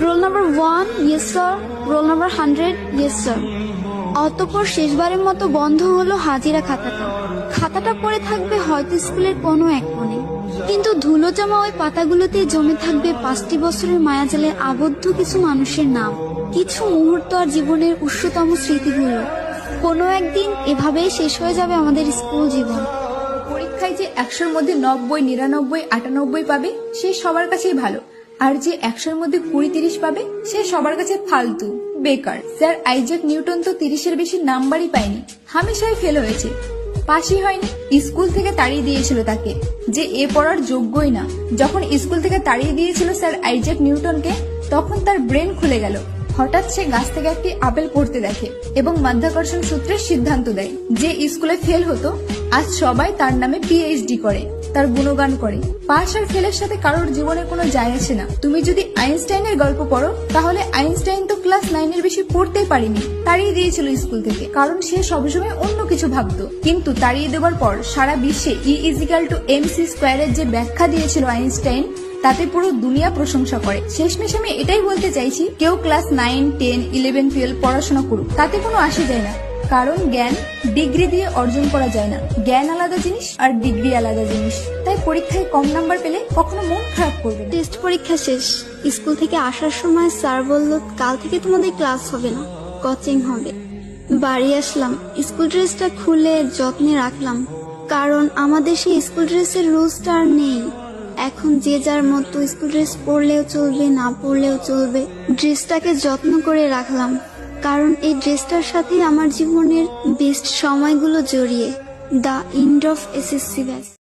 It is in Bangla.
Roll number 1, yes sir. Roll number 100, yes sir. অতঃপর শেষবারের মতো বন্ধ হলো হাজিরা খাতাটা। খাতাটা পড়ে থাকবে হয়তো স্কুলের কোনো এক কোণে, কিন্তু ধুলো জমা ওই পাতাগুলোতে জমে থাকবে 5টি বছরের মায়াজালে আবদ্ধ কিছু মানুষের নাম, কিছু মুহূর্ত আর জীবনের উষ্ণতম স্মৃতিগুলো। কোনো একদিন এভাবেই শেষ হয়ে যাবে আমাদের স্কুল জীবন। পরীক্ষায় যে 100-র মধ্যে 90, 99, 98 পাবে সে সবার কাছেই ভালো, আর যে 100-র মধ্যে 20-30 পাবে সে সবার কাছে ফালতু, বেকার। স্যার আইজ্যাক নিউটন তো 30-এর বেশি নাম্বারই পায়নি, হামেশাই ফেল হয়েছে, পাশই হয়নি। স্কুল থেকে তাড়িয়ে দিয়েছিল তাকে, যে এ পড়ার যোগ্যই না। যখন স্কুল থেকে তাড়িয়ে দিয়েছিল স্যার আইজ্যাক নিউটনকে, তখন তার ব্রেন খুলে গেল। হঠাৎ সে গাছ থেকে একটি আপেল পড়তে দেখে এবং মাধ্যাকর্ষণ সূত্রের সিদ্ধান্ত দেয়। যে স্কুলে ফেল হতো আজ সবাই তার নামে পিএইচডি করে, তার গুণগান করে। পাস আর ফেলের সাথে কারোর জীবনে কোনো যায় আসে না। তুমি যদি আইনস্টাইনের গল্প পড়ো, তাহলে আইনস্টাইন তো ক্লাস 9-এর বেশি পড়তেই পারেনি, তাড়িয়ে দিয়েছিল স্কুল থেকে, কারণ সে সবসময় অন্য কিছু ভাবতো। কিন্তু তাড়িয়ে দেওয়ার পর সারা বিশ্বে E=mc² এর যে ব্যাখ্যা দিয়েছিল আইনস্টাইন, তাতে পুরো দুনিয়া প্রশংসা করে। শেষমেশ আমি এটাই বলতে চাইছি, কেউ ক্লাস 9, 10, 11, 12 পড়াশোনা করুক, তাতে কোনো আসে যায় না। কারণ জ্ঞান ডিগ্রি দিয়ে অর্জন করা যায় না। জ্ঞান আলাদা জিনিস আর ডিগ্রি আলাদা জিনিস। তাই পরীক্ষায় কম নাম্বার পেলে কখনো মন খারাপ করবে না। টেস্ট পরীক্ষা শেষ। স্কুল থেকে আসার সময় স্যার বলল, কাল থেকে তোমাদের ক্লাস হবে না, কোচিং হবে। বাড়ি আসলাম, স্কুল ড্রেসটা খুলে যত্নে রাখলাম, কারণ আমাদের সেই স্কুল ড্রেসের রুলসটা আর নেই। এখন যে যার মতো স্কুল ড্রেস পরলেও চলবে, না পরলেও চলবে। ড্রেসটাকে যত্ন করে রাখলাম, কারণ এই ড্রেসটার সাথে আমার জীবনের বেস্ট সময়গুলো জড়িয়ে। The end of SSC batch.